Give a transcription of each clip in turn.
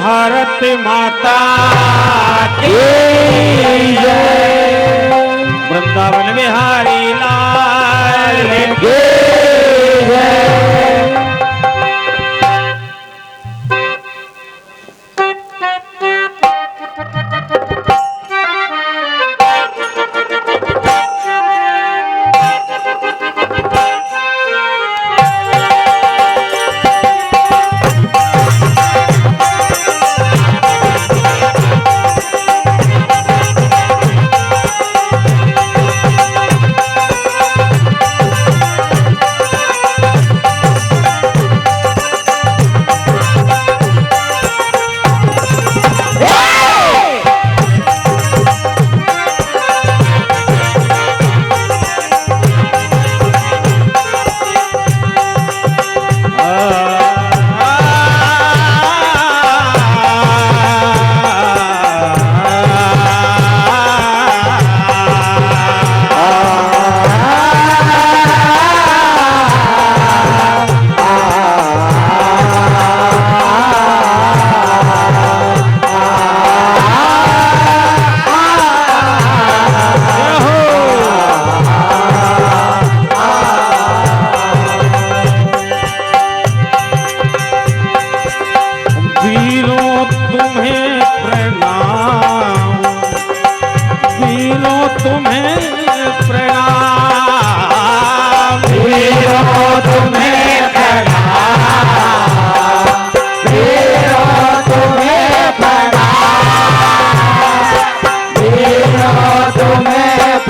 भारत माता की जय। वृंदावन बिहारी लाल की जय। वीरों तुम्हें प्रणाम, वीरों तुम्हें प्रणाम, वीरों तुम्हें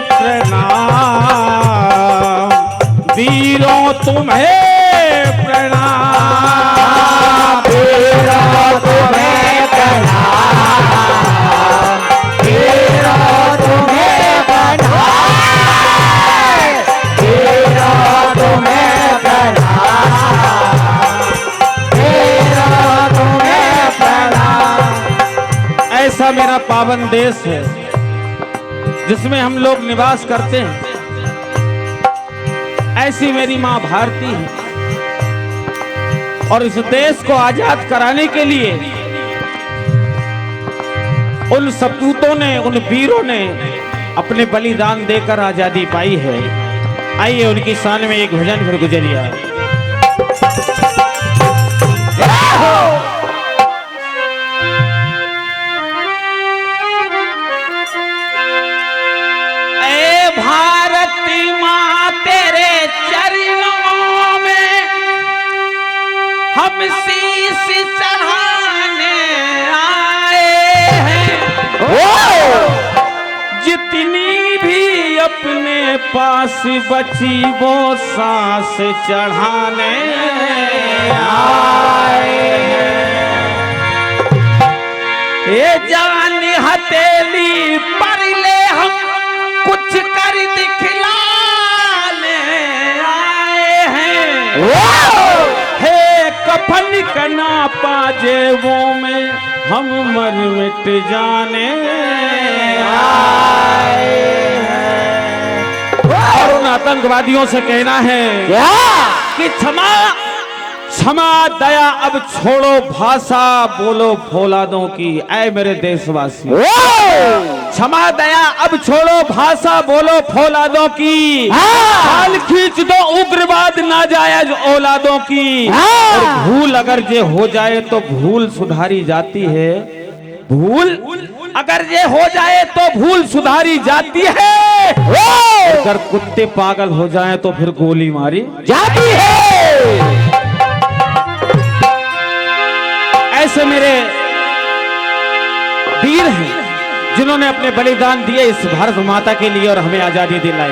प्रणाम, वीरों तुम्हें प्रणाम, वीरों तुम्हें प्रणाम, वीरों तुम्हें प्रणाम। ऐसा मेरा पावन देश है जिसमें हम लोग निवास करते हैं। ऐसी मेरी मां भारती है और इस देश को आजाद कराने के लिए उन सपूतों ने, उन वीरों ने अपने बलिदान देकर आजादी पाई है। आइए उनकी शान में एक भजन फिर गुजरिया। भारती माँ तेरे चरणों में हम शीश चढ़ाने आए हैं। जितनी भी अपने पास बची वो सांस चढ़ाने आए हैं। ये जान हथेली पर ले हम कुछ कर दिखलाने आए हैं। हे कफन कना पाजेबों में हम मर मिट जाने आए हैं। और उन आतंकवादियों से कहना है कि क्षमा क्षमा दया अब छोड़ो भाषा बोलो फौलादों की। ऐ मेरे देशवासी, क्षमा दया अब छोड़ो भाषा बोलो फौलादों की। हाल खींच दो उग्रवाद नाजायज औलादों की। और भूल अगर ये हो जाए तो भूल सुधारी जाती है। भूल अगर ये हो जाए तो भूल सुधारी जाती है। अगर कुत्ते पागल हो जाएं तो फिर गोली मारी जाती है। ऐसे मेरे वीर हैं जिन्होंने अपने बलिदान दिए इस भारत माता के लिए और हमें आजादी दिलाई।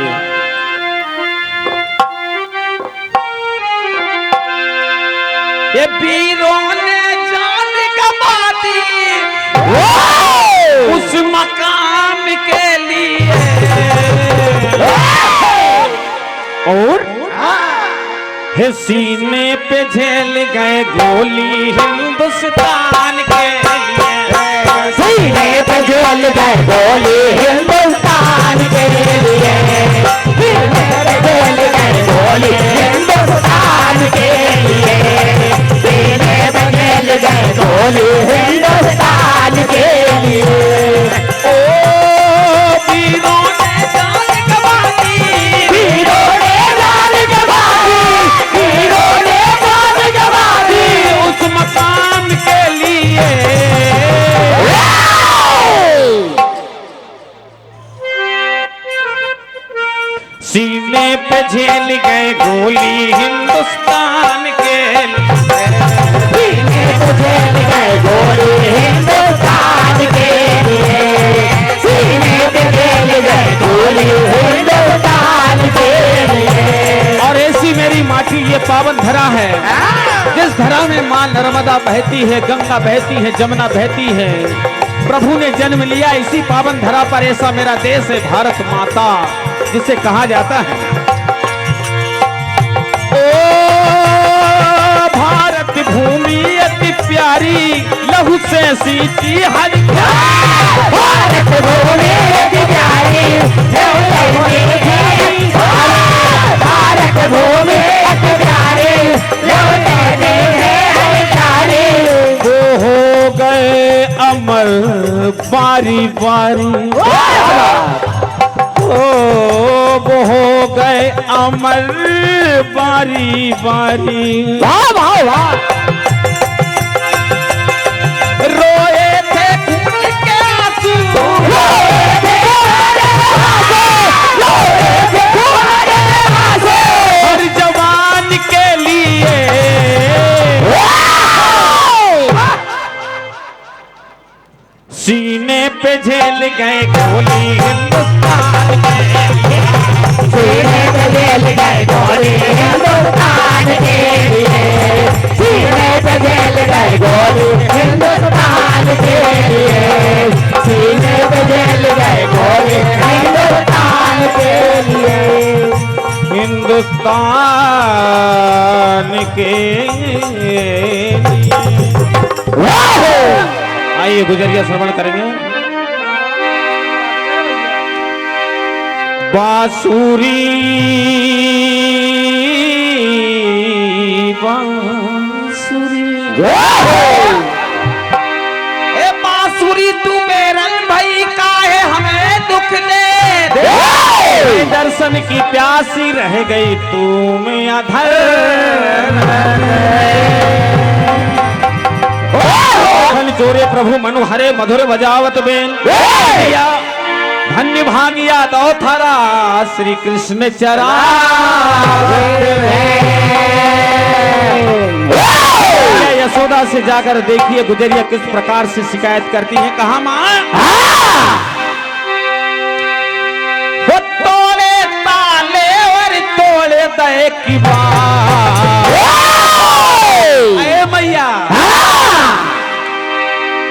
ये वीरों ने जान गंवा दी, उस मकाम के लिए और हे सीने पे झेल गए गोली हिंदुस्तान के लिए, सीने पे झेल गए गोली हिंदुस्तान के लिए, सीने पे झेल गए गोली हिंदुस्तान के लिए, सीने पे झेल गए गोली हिंदुस्तान के लिए। ओ वीरों ने जान गंवा दी, वीरों ने जान गंवा दी, वीरों ने जान गंवा दी, उस मकाम के लिए सीने पे झेल गए गोली हिंदुस्तान के लिए, सीने पे झेल गए गोली हिंदुस्तान के लिए, सीने पे झेल गए गोली हिंदुस्तान के लिए। और ऐसी मेरी माटी ये पावन धरा है जिस धरा में मां नर्मदा बहती है, गंगा बहती है, जमुना बहती है। प्रभु ने जन्म लिया इसी पावन धरा पर। ऐसा मेरा देश है भारत माता जिसे कहा जाता है। ओ भारत भूमि अति प्यारी, लहू से सींची हर भारत भूमि अति प्यारी, भारत भूमि अति प्यारी, वो हो गए अमर बारी बारी, वो हो गए अमर बारी बारी। वाह वाह वाह, रोए थे खून के आंसू, रोए थे हर जवान के लिए सीने पे झेल गए गोली हिंदुस्तान के लिए, सीने पे झेल गए गोली हिंदुस्तान के लिए, सीने पे झेल गए गोली हिंदुस्तान के लिए, सीने पे झेल गए गोली हिंदुस्तान के लिए, हिंदुस्तान के लिए। आइए गुजरिया श्रवण करेंगे। बांसुरी बांसुरी ए बांसुरी तू बेरंग भई काहे हमें दुख दे दे, दर्शन की प्यासी रह गई तू में अधर। जोरे प्रभु मनु हरे मधुर बजावत बेन, धन्य भागिया दो थारा श्री कृष्ण चरा। यशोदा से जाकर देखिए गुजरिया किस प्रकार से शिकायत करती है। कहा मां वो तोड़े ताले और तोड़े दे की बात, अरे मैया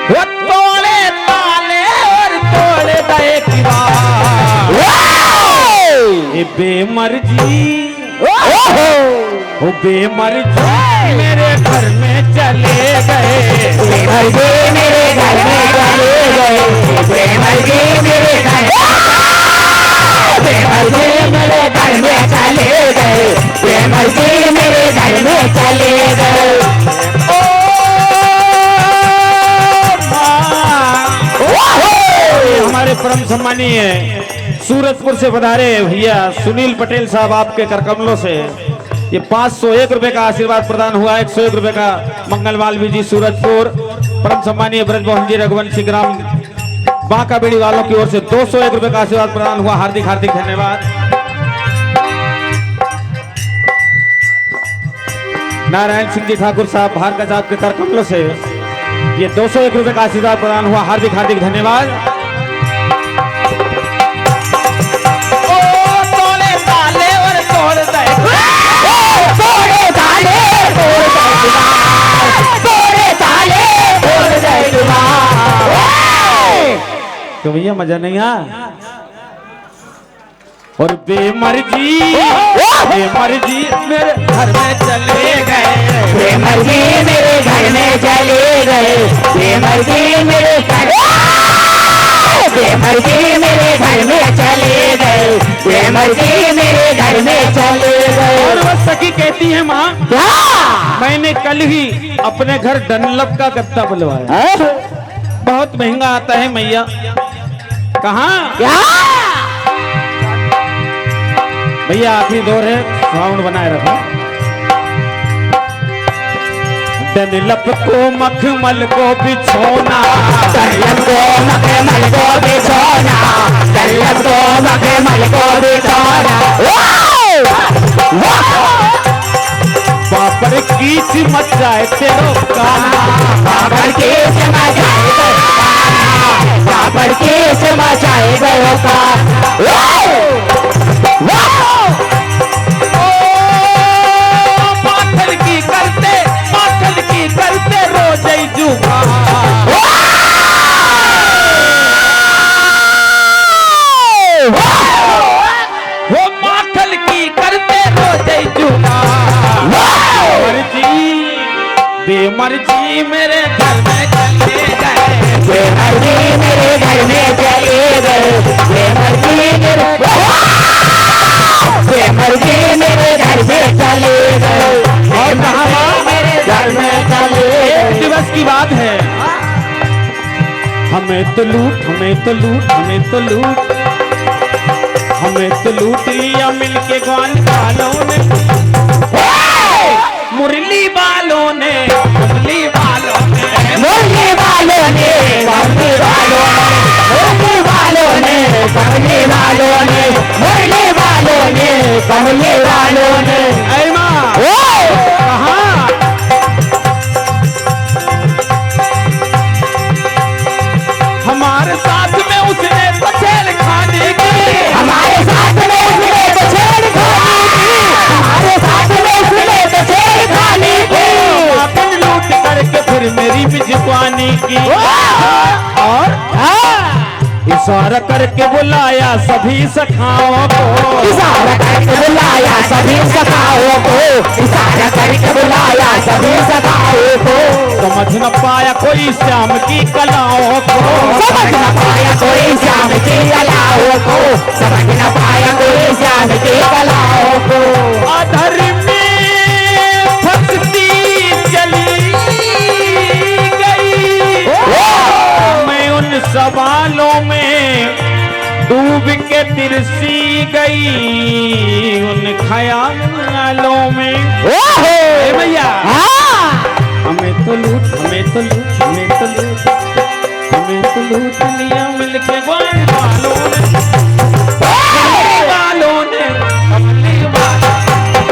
वो तोड़े ताले और तोड़े दे की बात, ये बेमर्जी वो बेमर्जी मेरे घर में चले गए, बेमर्जी मेरे घर में चले गए, बेमर्जी मेरे घर, बेमर्जी मेरे घर में चले गए, बेमर्जी मेरे घर में चले गए। हमारे परम सम्मानीय सूरजपुर से पधारे भैया सुनील पटेल साहब आपके करकमलों से ये 501 रुपए का आशीर्वाद प्रदान हुआ। 101 रुपए का मंगलवाल जी सूरजपुर। परम सम्मानीय ब्रजमोहन जी रघुवंशी ग्राम बांका बेड़ी वालों की ओर से 201 रुपए का आशीर्वाद प्रदान हुआ। हार्दिक हार्दिक धन्यवाद। नारायण सिंह जी ठाकुर साहब भारका साहब के करकमलों से ये 201 रुपए का आशीर्वाद प्रदान हुआ। हार्दिक हार्दिक धन्यवाद। तोड़े ताले तोड़ दे भैया मजा नहीं आ। और बेमर्जी मेरे घर में चले गए, बेमर्जी मेरे घर में चले गए, बेमर्जी मेरे घर, बेमर्जी मेरे घर में चले गए, बेमर्जी मेरे घर में चले गए। और वह सखी कहती है माँ, क्या मैंने कल ही अपने घर डनलप का गद्दा बुलवाया, बहुत महंगा आता है मैया। कहाँ क्या भैया आखिरी दौर है, साउंड बनाए रखो। डनलप को मखमल को बिछोना, डनलप को मखमल को बिछोना, डनलप को मखमल को बिछोना। पापड़ कीच मच जाए तेरो काना, पापड़ कीच मच जाए तेरो काना, पापड़ कीच मच जाए तेरो काना। माखल की करते रोज जुबा, वो माखल की करते रोज जुबा। बेमर्जी मेरे घर में चले गए, बेमर्जी मेरे घर में चले गए, बेमर्जी मेरे, बेमर्जी मेरे घर में चले गए। और कहाँ मेरे घर में चले गए। एक दिवस की बात है, हमें तो लूट लिया मिलके ग्वाल वालों ने, मुरली वालों ने, मुरली वालों ने, मुरली वालों ने, मुरली वालों ने, मुरली वालों ने, कमली वालों ने, मुरली वालों ने, कमली वालों ने। ऐ माँ कहाँ हमारे साथ में उसने तो छेड़खानी की, हमारे साथ में उसने तो छेड़खानी की, हमारे साथ में उसने तो छेड़खानी की। अपन लूट करके फिर मेरी भी जुबानी की, और इशारा करके बुलाया सभी सखाओं को, इशारा करके बुलाया सभी सखाओं को, इशारा करके बुलाया सभी सखाओं को। समझ न पाया कोई श्याम की कलाओं को, समझ न पाया कोई श्याम की कलाओं को, समझ न पाया कोई श्याम की कलाओं को। अधर में फंसती चली गई, मैं उन सवालों में डूब के तिरसी गई, उन ख्यालों में। भैया हमें तो लूट लिया मिलके ग्वाल वालों ने,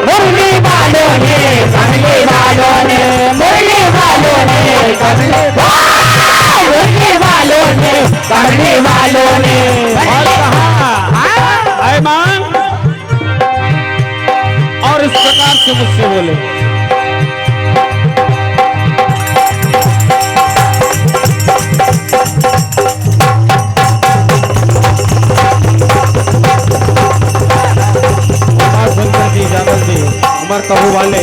मुरली वालों ने, कमली वालों ने, मुरली वालों ने, कमली वालों ने, कमली वालों ने। और कहा ऐ मां, और इस प्रकार से मुझसे बोले, उमर कहू वाले